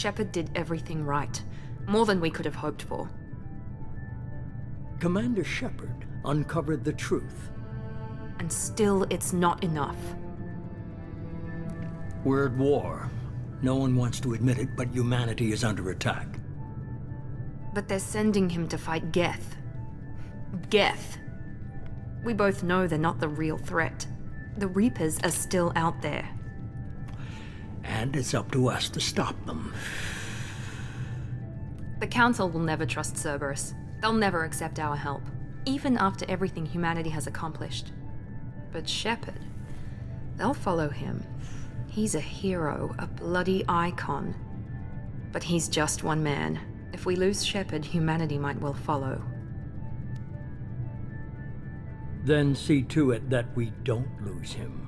Shepard did everything right. More than we could have hoped for. Commander Shepard uncovered the truth. And still, it's not enough. We're at war. No one wants to admit it, but humanity is under attack. But they're sending him to fight Geth. Geth. We both know they're not the real threat. The Reapers are still out there. And it's up to us to stop them. The Council will never trust Cerberus. They'll never accept our help, even after everything humanity has accomplished. But Shepard, they'll follow him. He's a hero, a bloody icon. But he's just one man. If we lose Shepard, humanity might well follow. Then see to it that we don't lose him.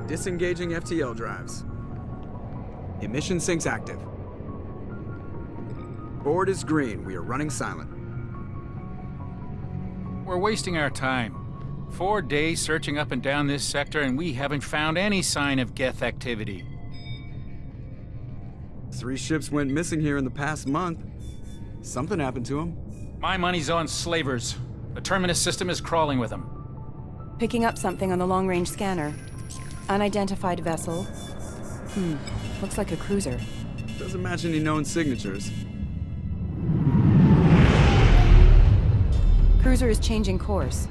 Disengaging FTL drives. Emission sinks active. Board is green. We are running silent. We're wasting our time. 4 days searching up and down this sector, and we haven't found any sign of Geth activity. 3 ships went missing here in the past month. Something happened to them. My money's on slavers. The Terminus system is crawling with them. Picking up something on the long-range scanner. Unidentified vessel. Looks like a cruiser. Doesn't match any known signatures. Cruiser is changing course.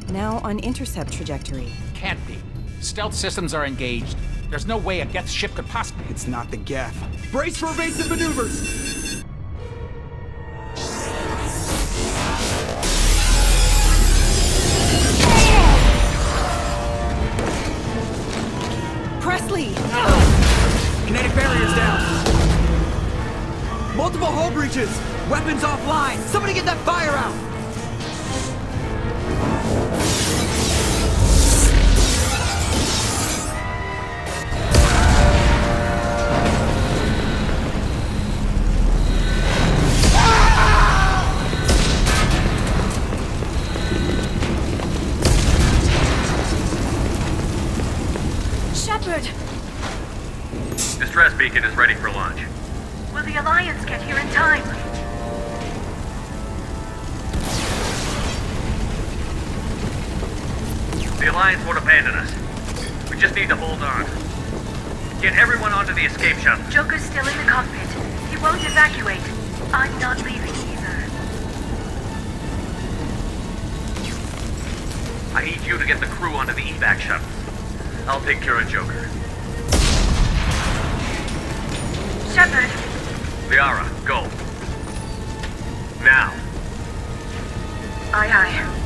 Now on intercept trajectory. Can't be. Stealth systems are engaged. There's no way a Geth ship could possibly... It's not the Geth. Brace for evasive maneuvers! Presley! Kinetic barriers down! Multiple hull breaches! Weapons offline! Somebody get that fire out! Shepard! Distress beacon is ready for launch. Will the Alliance get here in time? The Alliance won't abandon us. We just need to hold on. Get everyone onto the escape shuttle. Joker's still in the cockpit. He won't evacuate. I'm not leaving either. I need you to get the crew onto the evac shuttle. I'll take care of Joker. Shepard! Liara, go. Now. Aye, aye.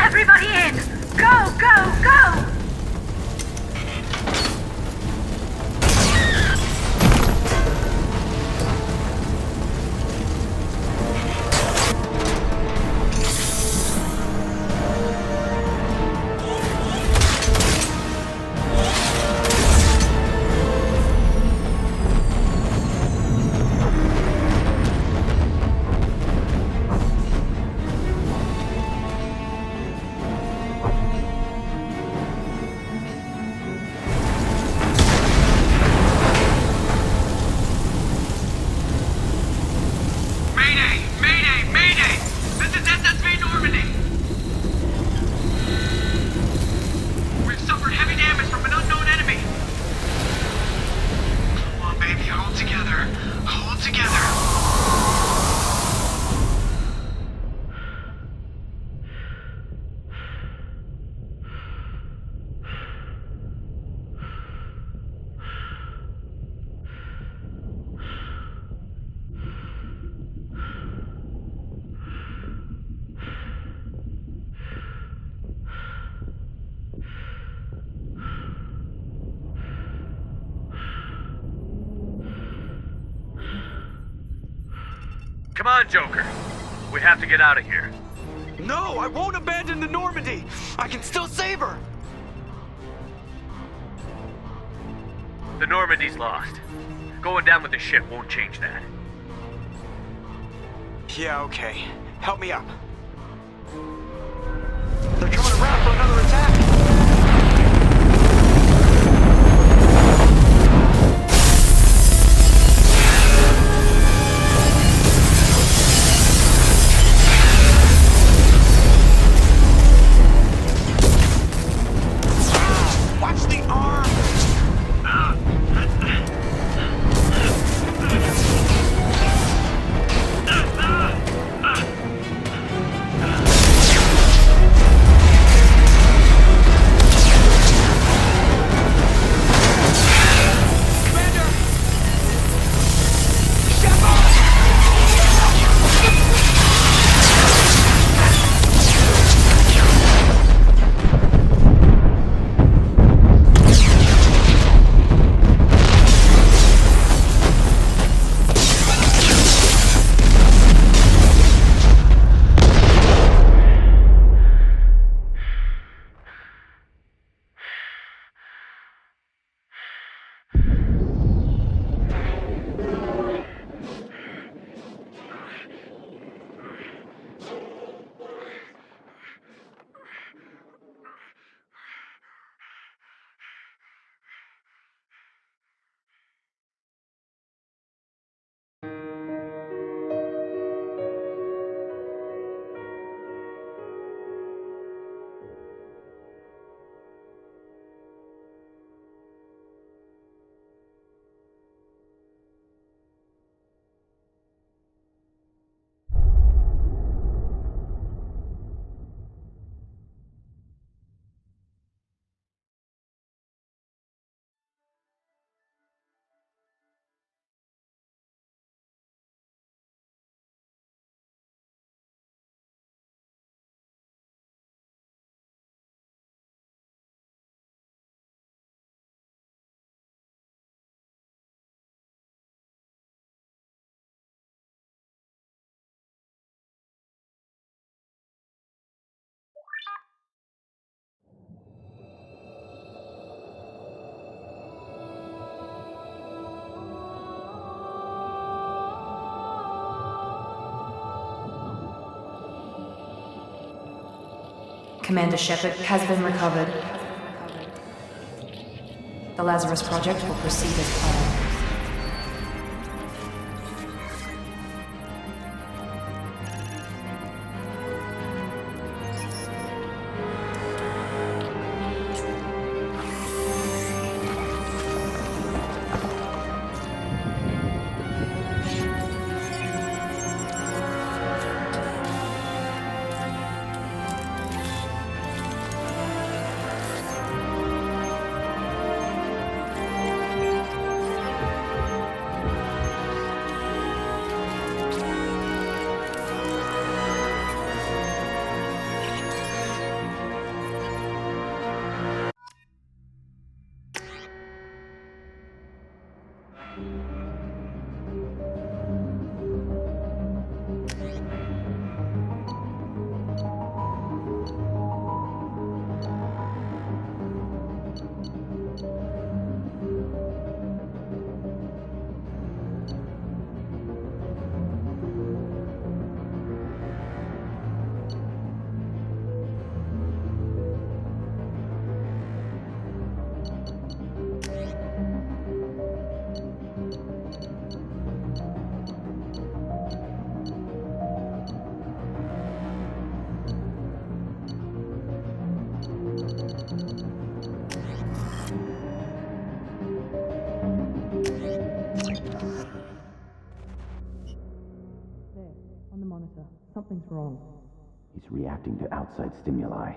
Everybody in! Go, go, go! on, Joker. We have to get out of here. No, I won't abandon the Normandy. I can still save her. The Normandy's lost. Going down with the ship won't change that. Yeah, okay. Help me up. They're coming around for another attack. Watch the arm! Commander Shepard has been recovered. The Lazarus Project will proceed as planned. Something's wrong. He's reacting to outside stimuli,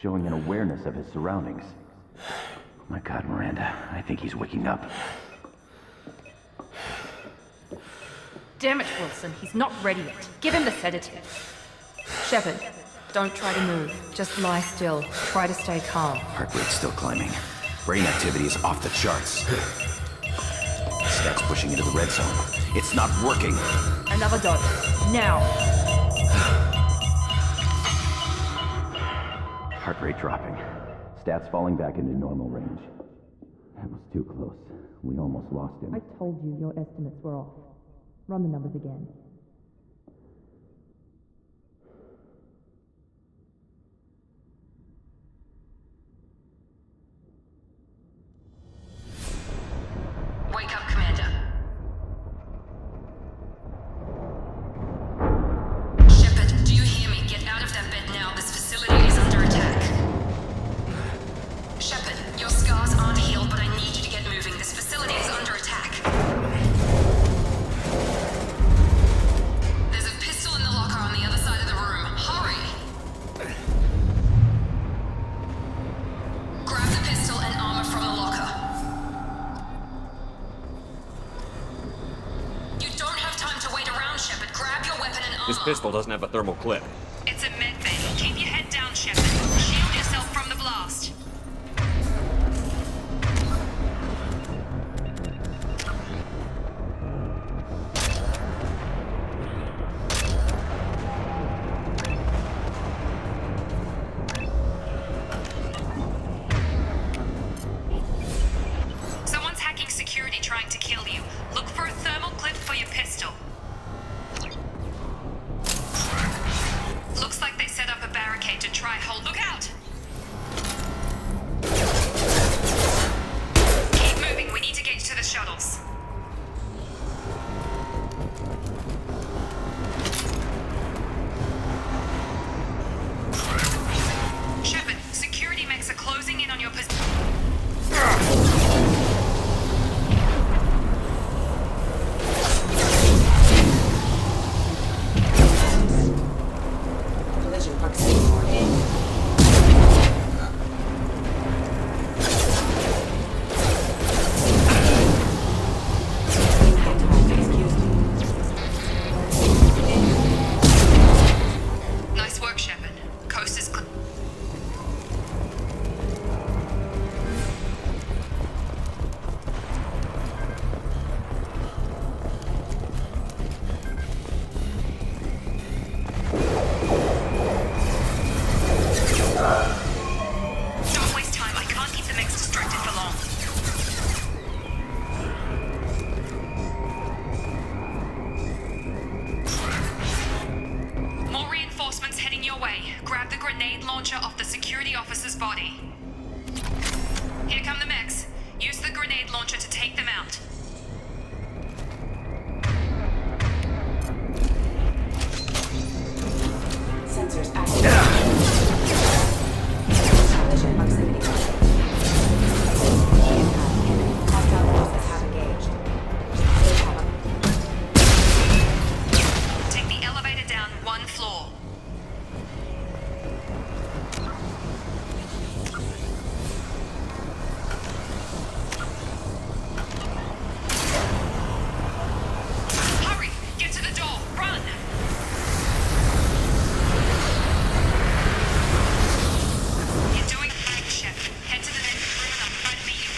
showing an awareness of his surroundings. My God, Miranda, I think he's waking up. Damn it, Wilson, he's not ready yet. Give him the sedative. Shepard, don't try to move. Just lie still. Try to stay calm. Heart rate's still climbing. Brain activity is off the charts. Stats pushing into the red zone. It's not working. I Another dose. Now. Heart rate dropping. Stats falling back into normal range. That was too close. We almost lost him. I told you your estimates were off. Run the numbers again. Wake up, Commander. Shepard, do you hear me? Get out of that bed now. This facility is under attack. Shepard, your scars aren't healed, but I need you to get moving. This facility is under attack. There's a pistol in the locker on the other side of the room. Hurry! Grab the pistol and armor from the locker. You don't have time to wait around, Shepard. Grab your weapon and armor. This pistol doesn't have a thermal clip. It's a medbay. Keep your head down, Shepard. Shield yourself from the blast. Someone's hacking security trying to kill you. Look for a thermal clip for your pistol. Looks like they set up a barricade to try hold. Look out! Keep moving. We need to get to the shuttles. Shepard, security mechs are closing in on your position. Collision proximity warning. Nice work, Shepard. Coast is clear. Don't waste time. I can't keep the mechs distracted for long. More reinforcements heading your way. Grab the grenade launcher off the security officer's body. Here come the mechs. Use the grenade launcher to take them out. Sensors active. Collision proximity warning. Hostile forces have engaged. They have Take the elevator down one floor. Hurry! Get to the door! Run! You're doing fine, Shepard. Head to the next room and I'll try to meet you.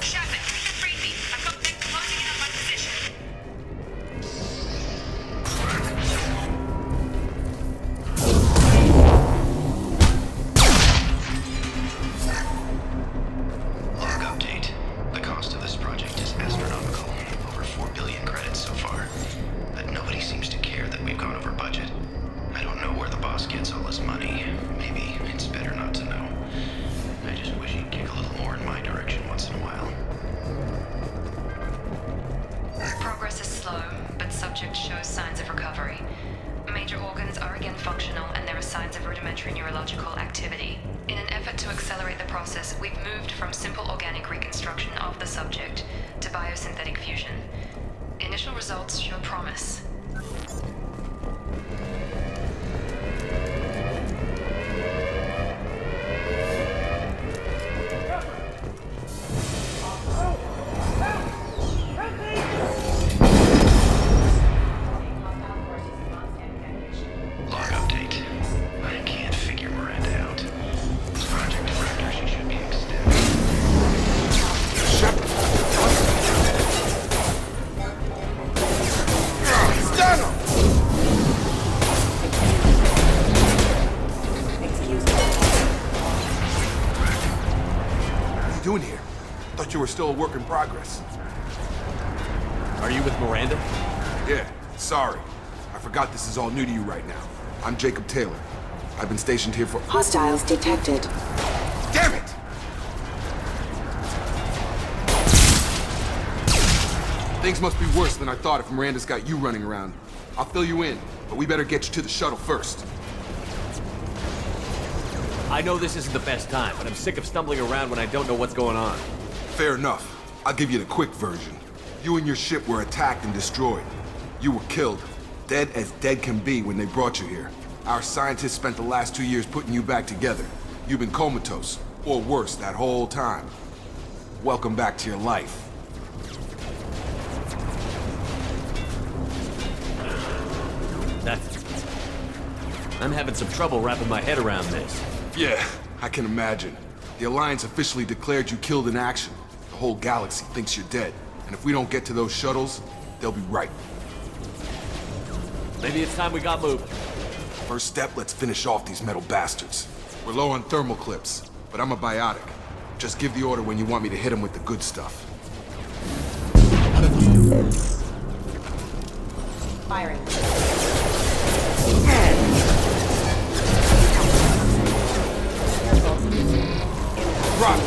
Shepard, read me. I've got mechs closing in on my position. Log update. The cost of this project is astronomical. Over 4 billion credits so far. But nobody seems to care that we've gone over budget. I don't know where the boss gets all his money. Maybe it's better not to know. I just wish he'd kick a little more in my direction once in a while. Progress is slow, but subject shows signs of recovery. Major organs are again functional, and there are signs of rudimentary neurological activity. In an effort to accelerate the process, we've moved from simple organic reconstruction of the subject to biosynthetic fusion. Initial results show promise. Log update. I can't figure Miranda out. Project director, she should be extended. Stand up! we're still a work in progress. Are you with Miranda? Yeah, sorry. I forgot this is all new to you right now. I'm Jacob Taylor. I've been stationed here for— Hostiles detected. Damn it! Things must be worse than I thought if Miranda's got you running around. I'll fill you in, but we better get you to the shuttle first. I know this isn't the best time, but I'm sick of stumbling around when I don't know what's going on. Fair enough. I'll give you the quick version. You and your ship were attacked and destroyed. You were killed. Dead as dead can be when they brought you here. Our scientists spent the last 2 years putting you back together. You've been comatose, or worse, that whole time. Welcome back to your life. I'm having some trouble wrapping my head around this. Yeah, I can imagine. The Alliance officially declared you killed in action. The whole galaxy thinks you're dead. And if we don't get to those shuttles, they'll be right. Maybe it's time we got moving. First step, let's finish off these metal bastards. We're low on thermal clips, but I'm a biotic. Just give the order when you want me to hit them with the good stuff. Firing. Rock.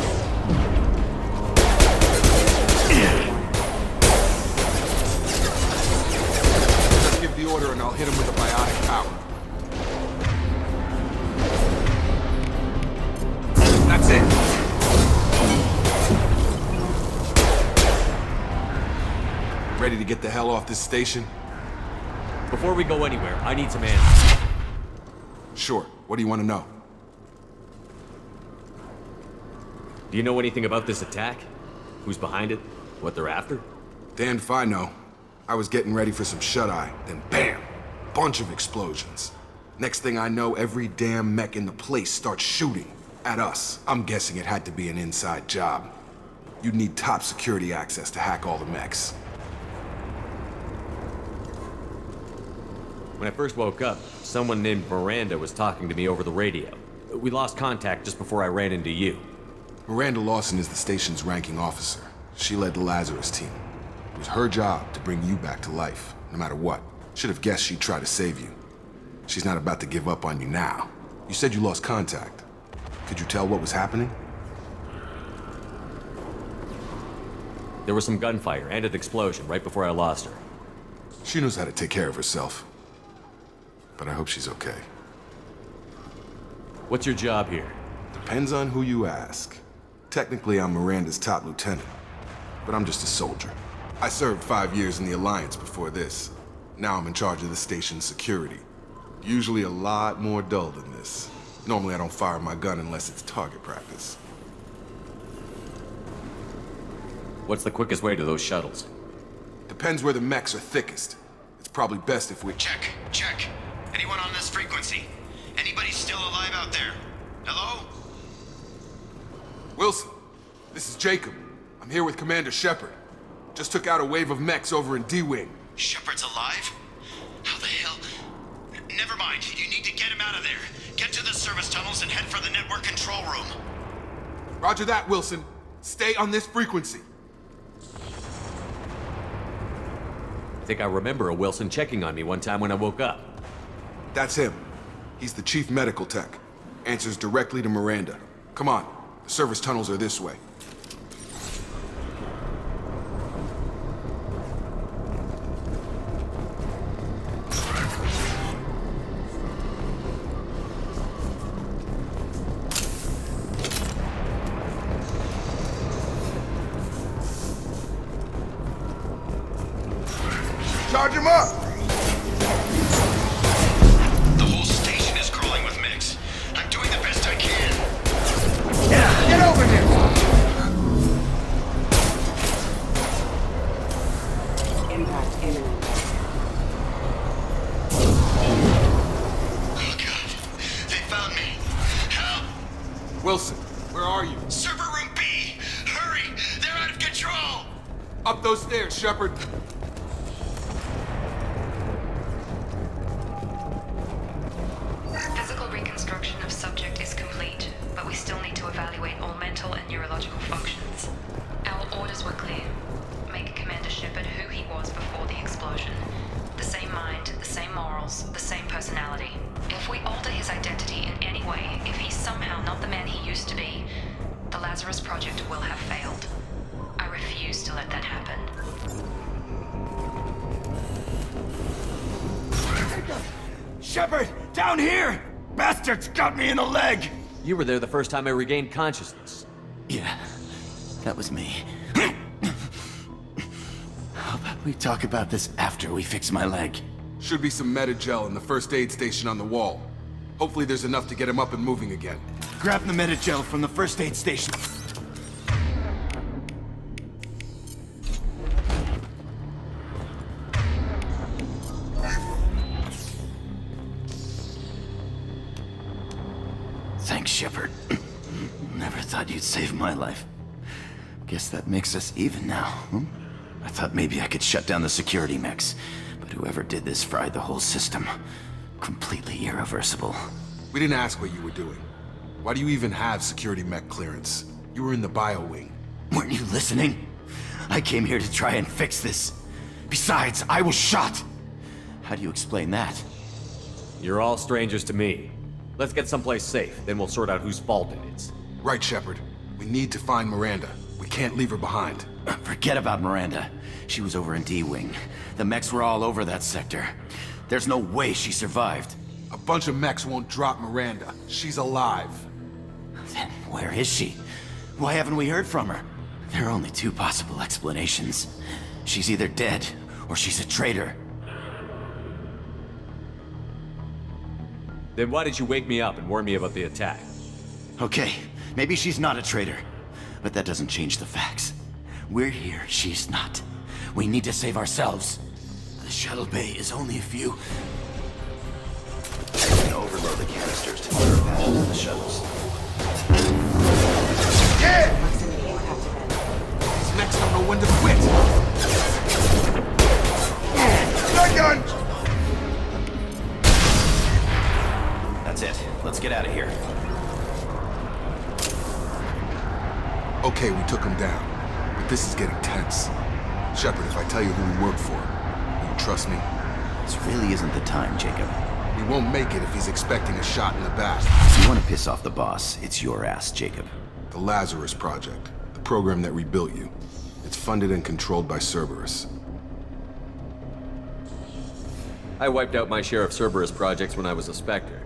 Just give the order and I'll hit him with a biotic power. That's it. Ready to get the hell off this station? Before we go anywhere, I need some answers. Sure. What do you want to know? Do you know anything about this attack? Who's behind it? What they're after? Damned if I know. I was getting ready for some shut-eye, then bam! Bunch of explosions. Next thing I know, every damn mech in the place starts shooting at us. I'm guessing it had to be an inside job. You'd need top security access to hack all the mechs. When I first woke up, someone named Miranda was talking to me over the radio. We lost contact just before I ran into you. Miranda Lawson is the station's ranking officer. She led the Lazarus team. It was her job to bring you back to life, no matter what. Should have guessed she'd try to save you. She's not about to give up on you now. You said you lost contact. Could you tell what was happening? There was some gunfire and an explosion right before I lost her. She knows how to take care of herself. But I hope she's okay. What's your job here? Depends on who you ask. Technically, I'm Miranda's top lieutenant, but I'm just a soldier. I served 5 years in the Alliance before this. Now I'm in charge of the station's security. Usually a lot more dull than this. Normally I don't fire my gun unless it's target practice. What's the quickest way to those shuttles? Depends where the mechs are thickest. It's probably best if we— Check. Anyone on this frequency? Anybody still alive out there? Hello? Wilson, this is Jacob. I'm here with Commander Shepard. Just took out a wave of mechs over in D-Wing. Shepard's alive? How the hell? Never mind. You need to get him out of there. Get to the service tunnels and head for the network control room. Roger that, Wilson. Stay on this frequency. I think I remember a Wilson checking on me one time when I woke up. That's him. He's the chief medical tech. Answers directly to Miranda. Come on. The service tunnels are this way. Charge him up! The whole station is crawling with mechs. I'm doing the best I can. Get over here! Impact imminent. Oh god. They found me. Help! Wilson, where are you? Server room B! Hurry! They're out of control! Up those stairs, Shepard. Physical reconstruction of subject is complete, but we still need to evaluate all mental and neurological functions. Our motives were clear. Make Commander Shepard who he was before the explosion. The same mind, the same morals, the same personality. If we alter his identity in any way, if he's somehow not the man he used to be, the Lazarus Project will have failed. I refuse to let that happen. Shepard! Down here! Bastards got me in the leg! You were there the first time I regained consciousness. Yeah, that was me. How about we talk about this after we fix my leg? Should be some Metagel in the first aid station on the wall. Hopefully there's enough to get him up and moving again. Grab the Metagel from the first aid station. Thanks, Shepard. Never thought you'd save my life. Guess that makes us even now, hmm? I thought maybe I could shut down the security mechs, but whoever did this fried the whole system. Completely irreversible. We didn't ask what you were doing. Why do you even have security mech clearance? You were in the bio wing. Weren't you listening? I came here to try and fix this. Besides, I was shot. How do you explain that? You're all strangers to me. Let's get someplace safe, then we'll sort out whose fault it is. Right, Shepard. We need to find Miranda. We can't leave her behind. Forget about Miranda. She was over in D-Wing. The mechs were all over that sector. There's no way she survived. A bunch of mechs won't drop Miranda. She's alive. Then where is she? Why haven't we heard from her? There are only two possible explanations. She's either dead, or she's a traitor. Then why did you wake me up and warn me about the attack? Okay, maybe she's not a traitor. But that doesn't change the facts. We're here, she's not. We need to save ourselves. The shuttle bay is only a few... I'm gonna overload the canisters to clear a path to the shuttles. Yeah! These mechs don't know when to quit! Shotgun! That's it. Let's get out of here. Okay, we took him down. But this is getting tense. Shepard, if I tell you who we work for, will you trust me? This really isn't the time, Jacob. We won't make it if he's expecting a shot in the back. If you want to piss off the boss, it's your ass, Jacob. The Lazarus Project. The program that rebuilt you. It's funded and controlled by Cerberus. I wiped out my share of Cerberus projects when I was a Spectre.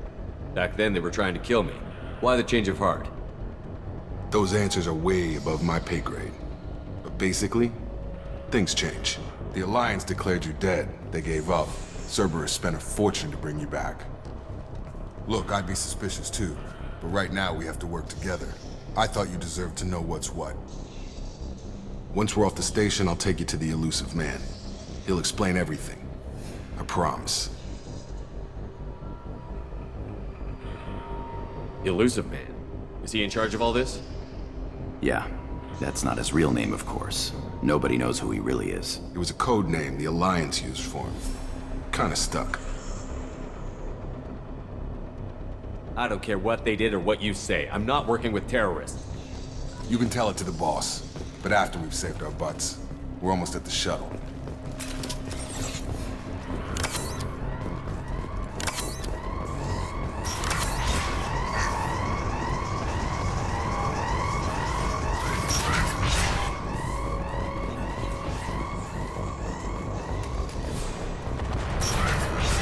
Back then, they were trying to kill me. Why the change of heart? Those answers are way above my pay grade. But basically, things change. The Alliance declared you dead. They gave up. Cerberus spent a fortune to bring you back. Look, I'd be suspicious too, but right now we have to work together. I thought you deserved to know what's what. Once we're off the station, I'll take you to the Elusive Man. He'll explain everything. I promise. The Elusive Man? Is he in charge of all this? Yeah. That's not his real name, of course. Nobody knows who he really is. It was a code name the Alliance used for him. Kinda stuck. I don't care what they did or what you say. I'm not working with terrorists. You can tell it to the boss, but after we've saved our butts. We're almost at the shuttle.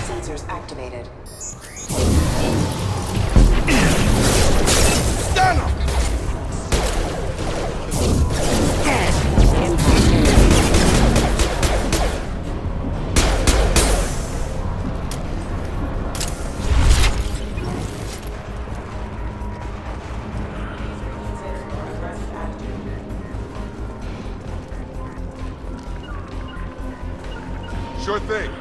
Sensors activated. Stun him! Sure thing.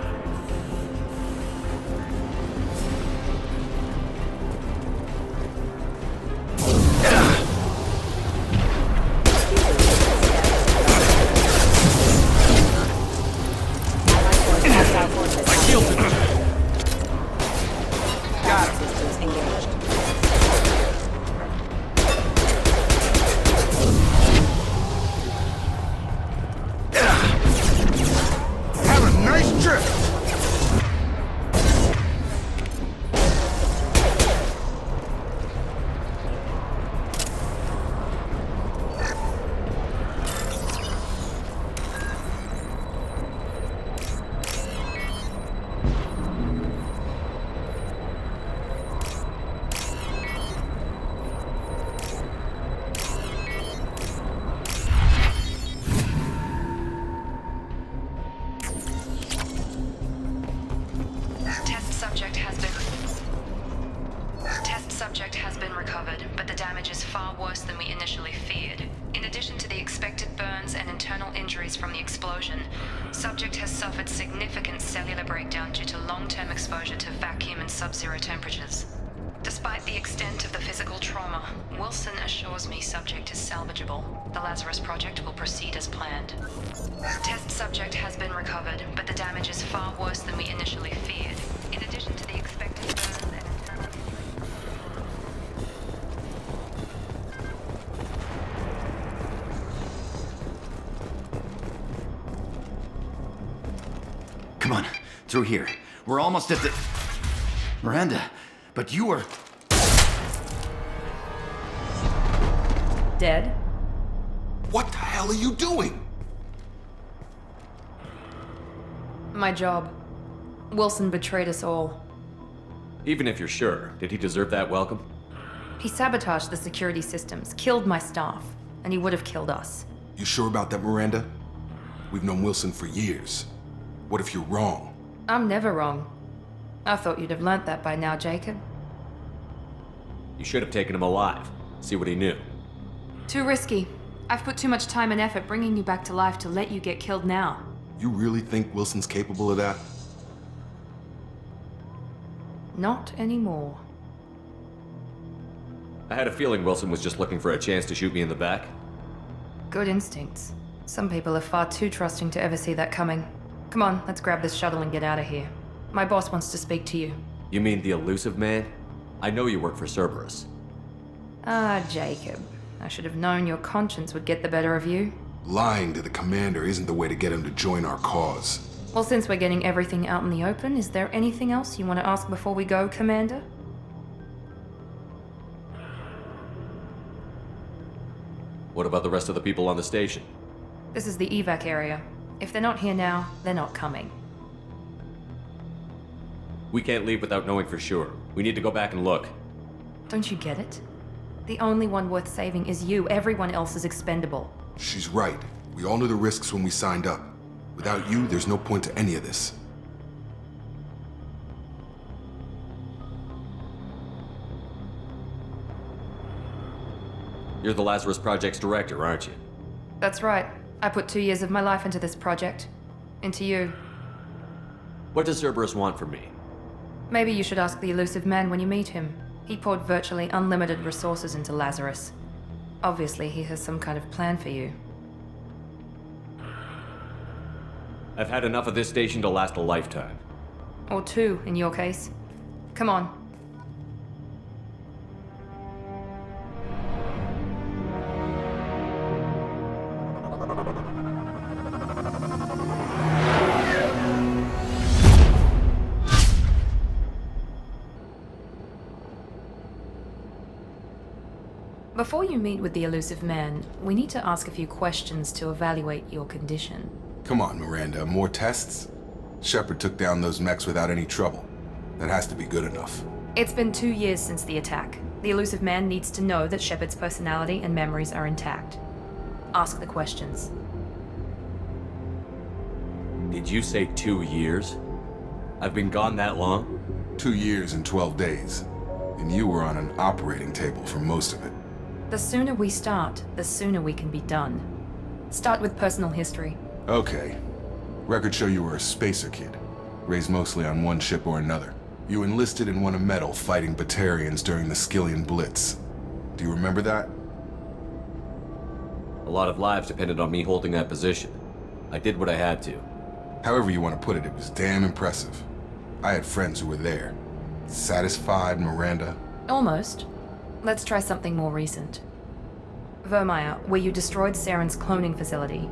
subject has been recovered, but the damage is far worse than we initially feared. In addition to the expected burns and internal injuries from the explosion, subject has suffered significant cellular breakdown due to long-term exposure to vacuum and sub-zero temperatures. Despite the extent of the physical trauma, Wilson assures me subject is salvageable. The Lazarus Project will proceed as planned. Test subject has been recovered, but the damage is far worse than we initially feared. In addition to the expected burns and internal... Come on, through here. We're almost at the... Miranda, but you were... Dead? What the hell are you doing? My job. Wilson betrayed us all. Even if you're sure, did he deserve that welcome? He sabotaged the security systems, killed my staff, and he would have killed us. You sure about that, Miranda? We've known Wilson for years. What if you're wrong? I'm never wrong. I thought you'd have learnt that by now, Jacob. You should have taken him alive. See what he knew. Too risky. I've put too much time and effort bringing you back to life to let you get killed now. You really think Wilson's capable of that? Not anymore. I had a feeling Wilson was just looking for a chance to shoot me in the back. Good instincts. Some people are far too trusting to ever see that coming. Come on, let's grab this shuttle and get out of here. My boss wants to speak to you. You mean the elusive man? I know you work for Cerberus. Ah, Jacob. I should have known your conscience would get the better of you. Lying to the commander isn't the way to get him to join our cause. Well, since we're getting everything out in the open, is there anything else you want to ask before we go, Commander? What about the rest of the people on the station? This is the evac area. If they're not here now, they're not coming. We can't leave without knowing for sure. We need to go back and look. Don't you get it? The only one worth saving is you. Everyone else is expendable. She's right. We all knew the risks when we signed up. Without you, there's no point to any of this. You're the Lazarus Project's director, aren't you? That's right. I put 2 years of my life into this project. Into you. What does Cerberus want from me? Maybe you should ask the elusive man when you meet him. He poured virtually unlimited resources into Lazarus. Obviously, he has some kind of plan for you. I've had enough of this station to last a lifetime. Or 2, in your case. Come on. Before you meet with the elusive man, we need to ask a few questions to evaluate your condition. Come on, Miranda, more tests? Shepard took down those mechs without any trouble. That has to be good enough. It's been 2 years since the attack. The elusive man needs to know that Shepard's personality and memories are intact. Ask the questions. Did you say 2 years? I've been gone that long? 2 years and 12 days. And you were on an operating table for most of it. The sooner we start, the sooner we can be done. Start with personal history. Okay. Records show you were a spacer kid, raised mostly on one ship or another. You enlisted and won a medal fighting Batarians during the Skyllian Blitz. Do you remember that? A lot of lives depended on me holding that position. I did what I had to. However you want to put it, it was damn impressive. I had friends who were there. Satisfied, Miranda? Almost. Let's try something more recent. Vermeer, where you destroyed Saren's cloning facility.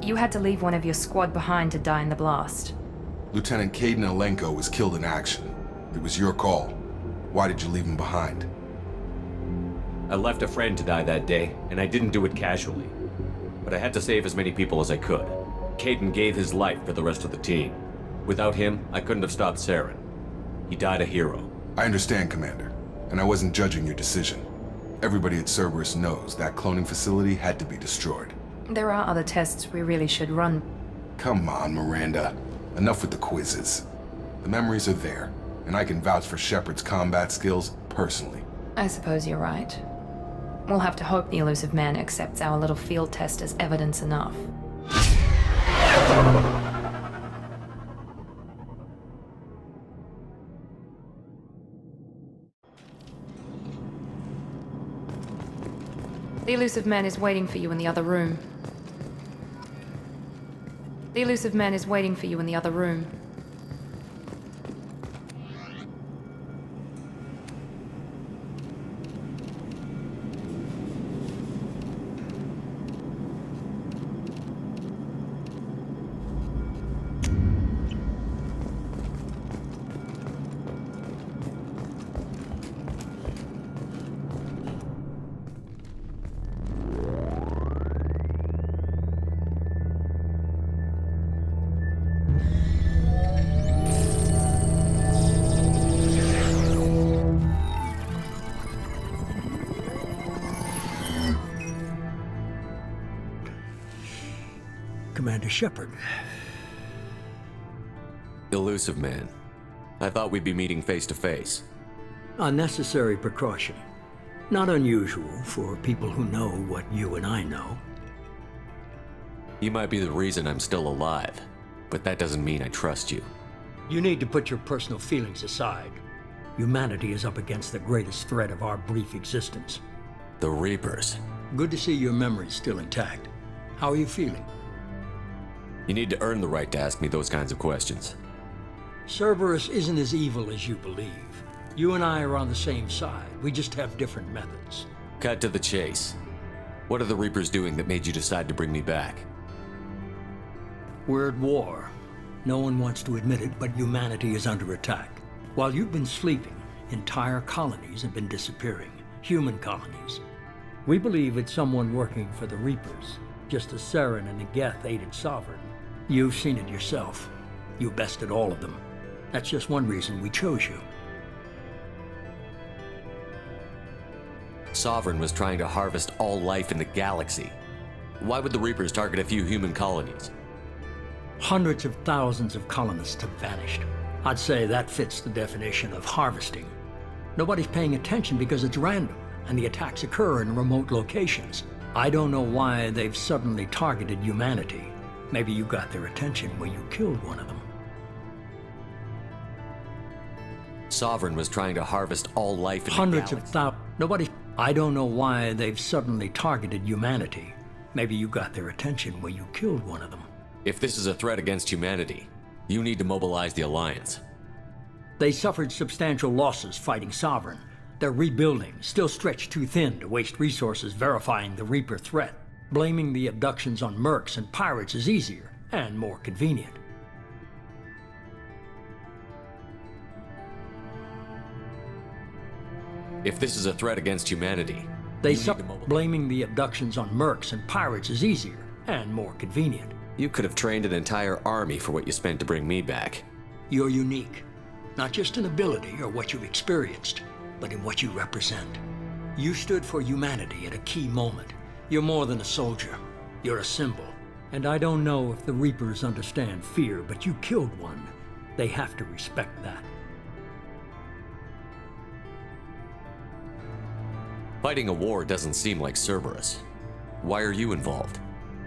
You had to leave one of your squad behind to die in the blast. Lieutenant Kaidan Alenko was killed in action. It was your call. Why did you leave him behind? I left a friend to die that day, and I didn't do it casually. But I had to save as many people as I could. Kaidan gave his life for the rest of the team. Without him, I couldn't have stopped Saren. He died a hero. I understand, Commander, and I wasn't judging your decision. Everybody at Cerberus knows that cloning facility had to be destroyed. There are other tests we really should run. Come on, Miranda. Enough with the quizzes. The memories are there, and I can vouch for Shepard's combat skills personally. I suppose you're right. We'll have to hope the Elusive Man accepts our little field test as evidence enough. The Elusive Man is waiting for you in the other room. The Elusive Man is waiting for you in the other room. Commander Shepard. Elusive Man. I thought we'd be meeting face to face. Unnecessary precaution. Not unusual for people who know what you and I know. You might be the reason I'm still alive, but that doesn't mean I trust you. You need to put your personal feelings aside. Humanity is up against the greatest threat of our brief existence. The Reapers. Good to see your memory's still intact. How are you feeling? You need to earn the right to ask me those kinds of questions. Cerberus isn't as evil as you believe. You and I are on the same side. We just have different methods. Cut to the chase. What are the Reapers doing that made you decide to bring me back? We're at war. No one wants to admit it, but humanity is under attack. While you've been sleeping, entire colonies have been disappearing. Human colonies. We believe it's someone working for the Reapers, just as Saren and Negeth aided Sovereign. You've seen it yourself. You bested all of them. That's just one reason we chose you. Sovereign was trying to harvest all life in the galaxy. Why would the Reapers target a few human colonies? Hundreds of thousands of colonists have vanished. I'd say that fits the definition of harvesting. Nobody's paying attention because it's random, and the attacks occur in remote locations. I don't know why they've suddenly targeted humanity. Maybe you got their attention when you killed one of them. Sovereign was trying to harvest all life in Hundreds the of galaxy. thousands. I don't know why they've suddenly targeted humanity. Maybe you got their attention when you killed one of them. If this is a threat against humanity, you need to mobilize the Alliance. They suffered substantial losses fighting Sovereign. They're rebuilding, still stretched too thin to waste resources verifying the Reaper threat. Blaming the abductions on mercs and pirates is easier and more convenient. If this is a threat against humanity, blaming the abductions on mercs and pirates is easier and more convenient. You could have trained an entire army for what you spent to bring me back. You're unique, not just in ability or what you've experienced, but in what you represent. You stood for humanity at a key moment. You're more than a soldier. You're a symbol. And I don't know if the Reapers understand fear, but you killed one. They have to respect that. Fighting a war doesn't seem like Cerberus. Why are you involved?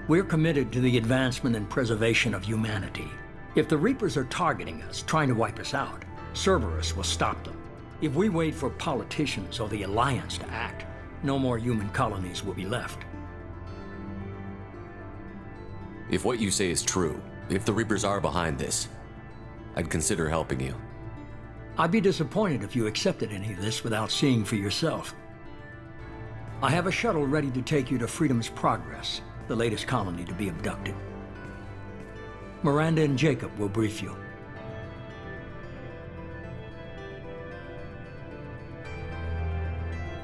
We're committed to the advancement and preservation of humanity. If the Reapers are targeting us, trying to wipe us out, Cerberus will stop them. If we wait for politicians or the Alliance to act, no more human colonies will be left. If what you say is true, if the Reapers are behind this, I'd consider helping you. I'd be disappointed if you accepted any of this without seeing for yourself. I have a shuttle ready to take you to Freedom's Progress, the latest colony to be abducted. Miranda and Jacob will brief you.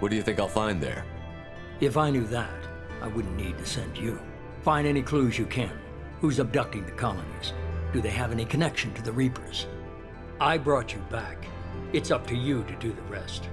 What do you think I'll find there? If I knew that, I wouldn't need to send you. Find any clues you can. Who's abducting the colonies? Do they have any connection to the Reapers? I brought you back. It's up to you to do the rest.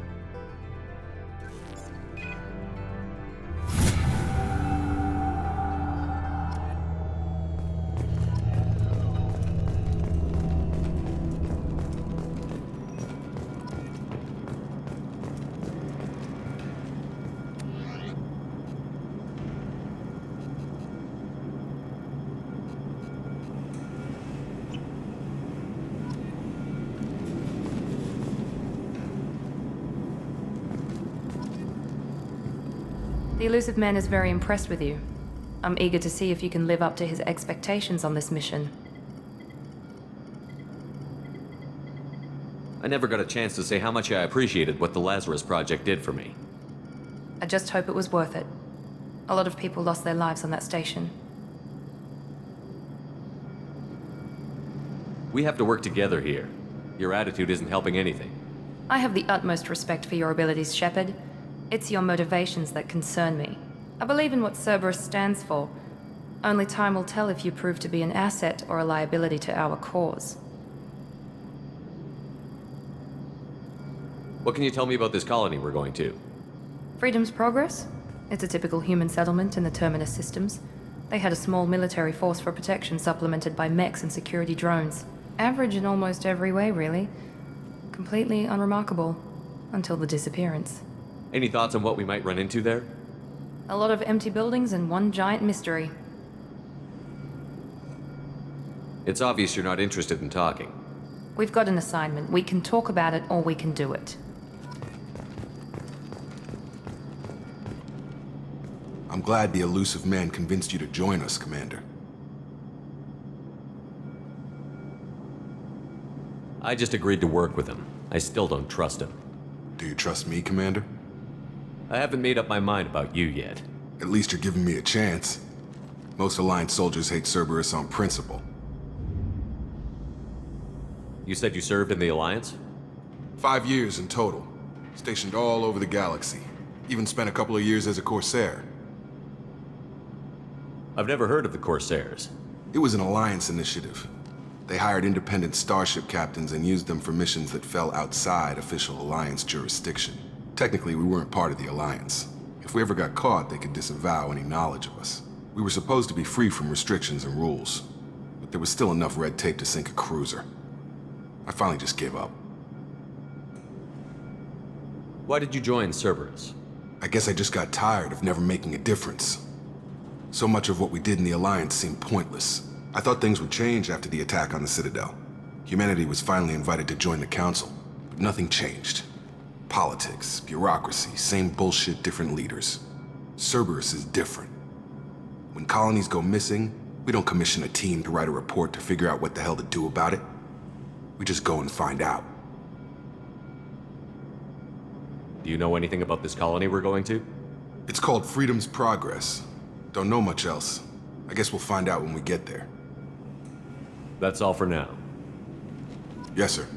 The Elusive Man is very impressed with you. I'm eager to see if you can live up to his expectations on this mission. I never got a chance to say how much I appreciated what the Lazarus Project did for me. I just hope it was worth it. A lot of people lost their lives on that station. We have to work together here. Your attitude isn't helping anything. I have the utmost respect for your abilities, Shepard. It's your motivations that concern me. I believe in what Cerberus stands for. Only time will tell if you prove to be an asset or a liability to our cause. What can you tell me about this colony we're going to? Freedom's Progress? It's a typical human settlement in the Terminus systems. They had a small military force for protection supplemented by mechs and security drones. Average in almost every way, really. Completely unremarkable. Until the disappearance. Any thoughts on what we might run into there? A lot of empty buildings and one giant mystery. It's obvious you're not interested in talking. We've got an assignment. We can talk about it or we can do it. I'm glad the Elusive Man convinced you to join us, Commander. I just agreed to work with him. I still don't trust him. Do you trust me, Commander? I haven't made up my mind about you yet. At least you're giving me a chance. Most Alliance soldiers hate Cerberus on principle. You said you served in the Alliance? 5 years in total. Stationed all over the galaxy. Even spent a couple of years as a Corsair. I've never heard of the Corsairs. It was an Alliance initiative. They hired independent starship captains and used them for missions that fell outside official Alliance jurisdiction. Technically, we weren't part of the Alliance. If we ever got caught, they could disavow any knowledge of us. We were supposed to be free from restrictions and rules, but there was still enough red tape to sink a cruiser. I finally just gave up. Why did you join Cerberus? I guess I just got tired of never making a difference. So much of what we did in the Alliance seemed pointless. I thought things would change after the attack on the Citadel. Humanity was finally invited to join the Council, but nothing changed. Politics, bureaucracy, same bullshit, different leaders. Cerberus is different. When colonies go missing, we don't commission a team to write a report to figure out what the hell to do about it. We just go and find out. Do you know anything about this colony we're going to? It's called Freedom's Progress. Don't know much else. I guess we'll find out when we get there. That's all for now. Yes, sir.